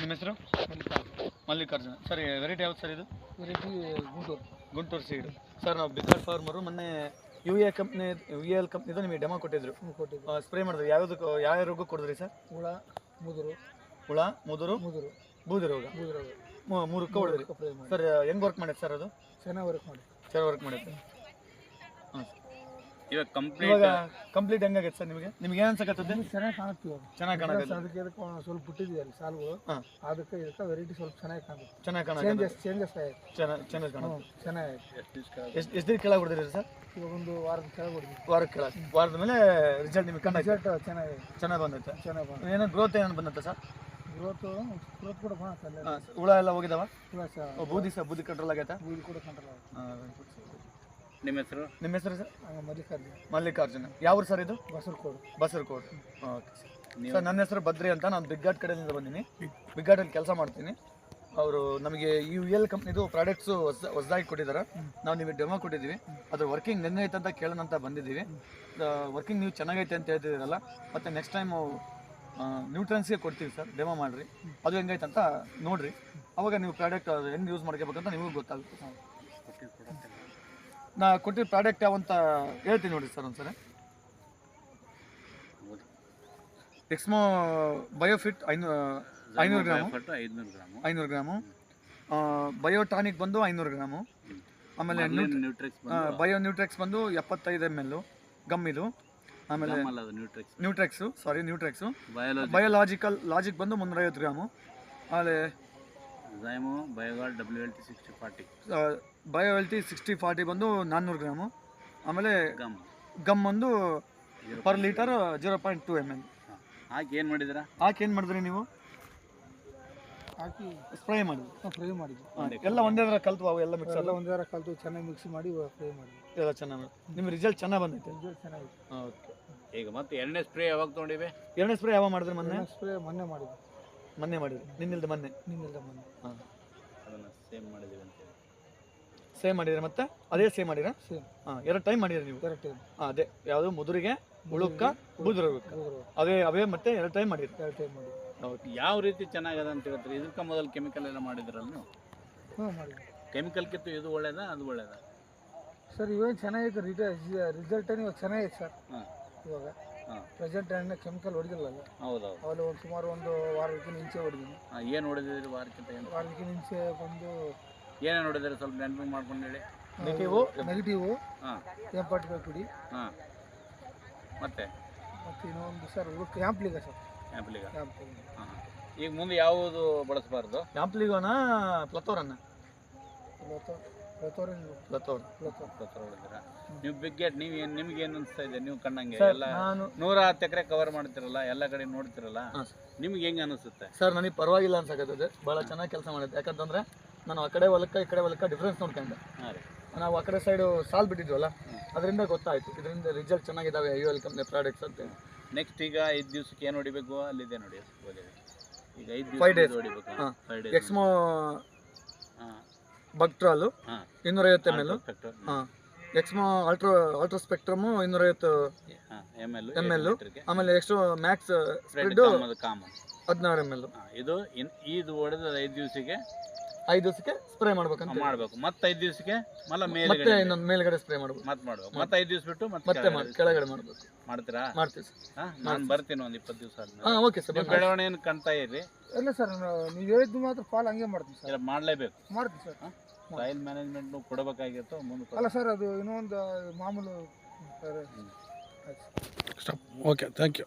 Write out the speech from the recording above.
ನಿಮ್ಮ ಹೆಸರು? Mallikarjuna. Sir variety ಯಾವ್ದು ಸರ್ ಇದು? Variety Guntur seed. ಸರ್ ನಾವು ಬಿಗ್ಗಾರ್ಡ್ ಫಾರ್ಮರು ಮೊನ್ನೆ UAL ಕಂಪ್ನಿ ಕಂಪ್ನಿದು ನಿಮಗೆ ಡೆಮೋ ಕೊಟ್ಟಿದ್ರು. ಸ್ಪ್ರೇ ಮಾಡಿದ್ರು. ಯಾವ ರೋಗ ಕೊಡಿದ್ರಿ ಸರ್? ಹುಳ, ಮುದುರು, ಬೂದಿ ರೋಗ. ಮೂರಕ್ಕೆ ಹೊಡೆದ್ರಿ ಸರ್. ಹೆಂಗೆ ವರ್ಕ್ ಮಾಡೈತೆ ಸರ್ ಅದು? ಚೆನ್ನಾಗಿ ವರ್ಕ್ ಮಾಡೈತೆ. ಹಾಂ ಸರ್. ಇವಾಗ ಕಂಪ್ಲೀಟ್ ಹೆಂಗಾಗೈತೆ ಸರ್ ನಿಮಗೆ? ಏನು ಅನ್ಸಕತ್ತದೆ? ಚೆನ್ನಾಗಿ ಕಾಣುತ್ತೆ. ಚೆನ್ನಾಗಿ ಕಾಣುತ್ತೆ. ಅದಕ್ಕೆ ಸ್ವಲ್ಪ ಬಿಟ್ಟಿದ್ವಿ ಅಲ್ಲಿ ಸಾಲುಗಳು. ಅದಕ್ಕೆ ಇದಕ್ಕೆ ವೆರೈಟಿ ಸ್ವಲ್ಪ ಚೆನ್ನಾಗಿ ಕಾಣುತ್ತೆ. ಚೇಂಜಸ್ ಆಯ್ತು. ಚೆನ್ನಾಗಿ ಎಷ್ಟು ದಿನ ಕೆಳಗೆ ಹೊಡೆದಿರಿ ಸರ್? ಇವಾಗ ಒಂದು ವಾರದ ಕೆಳಗೆ ವಾರದ ಮೇಲೆ ರಿಸಲ್ಟ್ ನಿಮಗೆ ರಿಸಲ್ಟ್ ಚೆನ್ನಾಗಿ ಬಂದೈತೆ. ಬಂದು ಏನೋ ಗ್ರೋತ್ ಏನೋ ಬಂದೈತೆ ಸರ್? ಗ್ರೋತ್ ಕೂಡ ಬರುತ್ತೆ. ಹುಳ ಎಲ್ಲ ಹೋಗಿದಾವ? ಬೂದಿ ಕಂಟ್ರೋಲ್ ಆಗೈತಾ? ಬೂದಿ ಕೂಡ ಕಂಟ್ರೋಲ್ ಆಗುತ್ತೆ. ನಿಮ್ಮ ಹೆಸರು? ಸರ್? ಮಲ್ಲಿಕಾರ್ಜುನ. ಯಾವ ಸರ್ ಇದು? ಬಸರಕೋಡು. Okay sir. ನನ್ನ ಹೆಸರು ಬದ್ರಿ ಅಂತ. ನಾನು ಬಿಗ್ಗಾರ್ಡ್ ಕಡೆಯಿಂದ ಬಂದೀನಿ. ಬಿಗ್ಗಾರ್ಡಲ್ಲಿ ಕೆಲಸ ಮಾಡ್ತೀನಿ. ಅವರು ನಮಗೆ UAL ಕಂಪ್ನಿದು ಪ್ರಾಡಕ್ಟ್ಸು ಹೊಸದಾಗಿ ಕೊಟ್ಟಿದ್ದಾರೆ. ನಾವು ನಿಮಗೆ ಡೆಮೋ ಕೊಟ್ಟಿದ್ದೀವಿ. ಅದು ವರ್ಕಿಂಗ್ ನೆನ್ನೆ ಐತೆ ಅಂತ ಕೇಳೋಣ ಅಂತ ಬಂದಿದ್ದೀವಿ. ವರ್ಕಿಂಗ್ ನೀವು ಚೆನ್ನಾಗೈತೆ ಅಂತ ಹೇಳ್ತಿದ್ದೀರಲ್ಲ, ಮತ್ತು ನೆಕ್ಸ್ಟ್ ಟೈಮು ನ್ಯೂಟ್ರನ್ಸ್ಗೆ ಕೊಡ್ತೀವಿ ಸರ್. ಡೆಮೋ ಮಾಡಿರಿ, ಅದು ಹೆಂಗೈತೆ ಅಂತ ನೋಡಿರಿ. ಅವಾಗ ನೀವು ಪ್ರಾಡಕ್ಟ್ ಹೆಂಗೆ ಯೂಸ್ ಮಾಡ್ಕೋಬೇಕಂತ ನಿಮಗೂ ಗೊತ್ತಾಗುತ್ತೆ. ನಾ ಕೊಟ್ಟಿದ್ದ ಪ್ರಾಡಕ್ಟ್ ಯಾವಂತ ಹೇಳ್ತೀನಿ ನೋಡಿ ಸರ್ ಒಂದ್ಸರಿ. Expo Biofit 500 gram. ಬಯೋಟಾನಿಕ್ ಬಂದು 500 ಗ್ರಾಮು. ಆಮೇಲೆ ಬಯೋ ನ್ಯೂಟ್ರೆಕ್ಸ್ ಬಂದು 75 ml ಗಮ್ ಇದು. ಆಮೇಲೆ ನ್ಯೂಟ್ರೆಕ್ಸು. ಲಾಜಿಕ್ ಬಂದು 350 ಗ್ರಾಮು. ಆಮೇಲೆ ಬಯೋಎಲ್ಟಿ 60-40 ಬಂದು 400 ಗ್ರಾಮು. ಆಮೇಲೆ ಗಮ್ ಒಂದು ಪರ್ ಲೀಟರ್ 0.2 ml. ಹಾಕಿ ಏನು ಮಾಡಿದ್ರಿ ನೀವು? ಸ್ಪ್ರೇ ಮಾಡಿದ್ವಿ. ಎಲ್ಲ ಒಂದೇ ಥರ ಕಲ್ತು ಅವು ಎಲ್ಲ ಮಿಕ್ಸ್ ಒಂದೇ ಥರ ಕಲ್ತು ಚೆನ್ನಾಗಿ ಮಿಕ್ಸ್ ಮಾಡಿ ಸ್ಪ್ರೇ ಮಾಡಿದ್ವಿ. ಎಲ್ಲ ಚೆನ್ನಾಗಿ. ನಿಮ್ಮ ರಿಸಲ್ಟ್ ಚೆನ್ನಾಗಿ ಬಂದೈತೆ? ಚೆನ್ನಾಗಿದೆ. ಓಕೆ. ಈಗ ಮತ್ತೆ ಎರಡನೇ ಸ್ಪ್ರೇ ಯಾವಾಗ ತೊಗೊಂಡಿವೆ? ಎರಡನೇ ಸ್ಪ್ರೇ ಯಾವಾಗ ಮಾಡಿದ್ರಿ? ಮೊನ್ನೆ ಮಾಡಿದ್ವಿ. ನಿನ್ನಿಲ್ದ ಮೊನ್ನೆ. ಹಾಂ, ಅದನ್ನು ಸೇಮ್ ಮಾಡಿದ್ರೆ ಮತ್ತೆ ಅದೇ ಸೇಮ್ ಮಾಡಿರ? ಹಾಂ, 2 ಟೈಮ್ ಮಾಡಿದ್ರಿ ನೀವು? ಅದೇ ಯಾವುದು ಮುದುರಿಗೆ, ಉಳುಕ್ಕ, ಬೂದಿರೋಗಕ್ಕೆ ಅವೇ ಮತ್ತೆ 2 ಟೈಮ್ ಮಾಡಿದ್ರಿ. ಯಾವ ರೀತಿ ಚೆನ್ನಾಗದ ಅಂತ ಹೇಳ್ತೀರಿ? ಇದಕ್ಕೆ ಮೊದಲು ಕೆಮಿಕಲ್ ಎಲ್ಲ ಮಾಡಿದ್ರಲ್ಲ ನೀವು? ಕೆಮಿಕಲ್ಕಿಂತ ಇದು ಒಳ್ಳೇದಾ ಅದು ಒಳ್ಳೇದಾ ಸರ್? ಇವಾಗ ಚೆನ್ನಾಗೈತೆ. ರಿಸಲ್ಟ್ ಇವಾಗ ಚೆನ್ನಾಗೈತೆ ಸರ್. ಇವಾಗ ಪ್ರೆಸೆಂಟ್ ಕೆಮಿಕಲ್ ಹೊಡೆದಿಲ್ಲಲ್ಲ. ಹೌದೌದು. ಅವಾಗ ಒಂದು ಸುಮಾರು ಒಂದು ವಾರಕ್ಕಿಂತ ಮುಂಚೆ ಹೊಡೆದಿನಿ. ಏನು ಹೊಡೆದಿದ್ರಿ ವಾರಕ್ಕಿಂತ? ವಾರಕ್ಕಿಂತ ಮುಂಚೆ ಬಂದು ಏನೇನು ಹೊಡೆದಿರಿ ಸ್ವಲ್ಪ ನೆನಪು ಮಾಡ್ಕೊಂಡು ಹೇಳಿ. ನೆಗೆಟಿವ್ ಎಪ್ಪಟ್ಟು ಪುಡಿ. ಹಾಂ, ಮತ್ತೆ ಇನ್ನೊಂದು ಸರ್ ಕ್ಯಾಂಪ್ಲಿಗ ಸರ್. ಆ್ಯಂಪ್ಲಿಗ. ಹಾಂ. ಈಗ ಮುಂದೆ ಯಾವುದು ಬಳಸಬಾರ್ದು? ಆ್ಯಂಪ್ಲಿಗೋನ ಪ್ಲತೋರನ್ನ? ಪ್ಲತೋರ್ ಹೊಡೆದಿರಾ ನೀವು? ಬಿಗ್ಗೆಟ್ ನಿಮ್ಗೆ ಏನು ಅನಿಸ್ತಾ ಇದೆ? ನೀವು ಕಣ್ಣಂಗೆ ಎಲ್ಲ 110 ಎಕರೆ ಕವರ್ ಮಾಡ್ತಿರಲ್ಲ, ಎಲ್ಲ ಕಡೆ ನೋಡ್ತಿರಲ್ಲ, ನಿಮ್ಗೆ ಹೆಂಗೆ ಅನಿಸುತ್ತೆ ಸರ್? ನನಗೆ ಪರವಾಗಿಲ್ಲ ಅನ್ಸಕತ್ತದೆ. ಭಾಳ ಚೆನ್ನಾಗಿ ಕೆಲಸ ಮಾಡುತ್ತೆ. ಯಾಕಂತಂದ್ರೆ ನಾನು ಆ ಕಡೆ ಹೊಲಕ್ಕೆ ಈ ಕಡೆ ಹೊಲಕ್ಕೆ ಡಿಫ್ರೆನ್ಸ್ ನೋಡ್ಕೊಂಡೆ. ನಾವು ಆ ಕಡೆ ಸೈಡು ಸಾಲ್ ಬಿಟ್ಟಿದ್ವಲ್ಲ, ಅದರಿಂದ ಗೊತ್ತಾಯ್ತು ಇದರಿಂದ ರಿಸಲ್ಟ್ ಚೆನ್ನಾಗಿದ್ದಾವೆ UAL ಕಂಪ್ನಿ ಪ್ರಾಡಕ್ಟ್ಸ್ ಅಂತ. ನೆಕ್ಸ್ಟ್ ಈಗ 5 ದಿವಸಕ್ಕೆ ಏನು ಹೊಡಿಬೇಕು? ಅಲ್ಲಿದೆ ನೋಡಿ. ಈಗ 5 ಡೇಸ್ ಹೊಡಿಬೇಕು. Expo ಬಕ್ಟ್ರಾಲು 250 ml. ಹಾಂ, ಎಕ್ಸ್ಮೋ ಅಲ್ಟ್ರಾ ಸ್ಪೆಕ್ಟ್ರಮು 250 ml. ಆಮೇಲೆ ಎಕ್ಸ್ಟ್ರಾ ಮ್ಯಾಕ್ಸ್ ಸ್ಪ್ರೆಡ್ 16 ml. ಇದು ಹೊಡೆದ 5 ದಿವಸಕ್ಕೆ ಸ್ಪ್ರೇ ಮಾಡ್ಬೇಕು. ಮತ್ತೆ 5 ದಿವಸಕ್ಕೆ ಮತ್ತೆ ಇನ್ನೊಂದು ಮೇಲ್ಗಡೆ ಸ್ಪ್ರೇ ಮಾಡ್ಬೇಕು. ಮತ್ತೆ 5 ದಿವಸ ಬಿಟ್ಟು ಮತ್ತೆ ಕೆಳಗಡೆ ಮಾಡ್ಬೇಕು. ಮಾಡ್ತೀವಿ ಸರ್. ನಾನು ಬರ್ತೀನಿ ಒಂದು 20 ದಿವಸ ಆದ್ಮೇಲೆ. ಹಾಂ, ಓಕೆ ಸರ್. ಬೆಳವಣಿಗೆ ಕಾಣ್ತಾ ಇರಿ. ಇಲ್ಲ ಸರ್, ನೀವು ಹೇಳಿದ್ದು ಮಾತ್ರ ಫಾಲ್ ಹಂಗೆ ಮಾಡ್ತೀವಿ ಸರ್. ಮಾಡಲೇಬೇಕು. ಮಾಡ್ತೀವಿ ಸರ್. ಸಾಯಿಲ್ ಮ್ಯಾನೇಜ್ಮೆಂಟ್ ಕೊಡಬೇಕಾಗಿತ್ತು ಮುಂದೆ. ಅಲ್ಲ ಸರ್, ಅದು ಇನ್ನೊಂದು ಮಾಮೂಲು. Okay, thank you.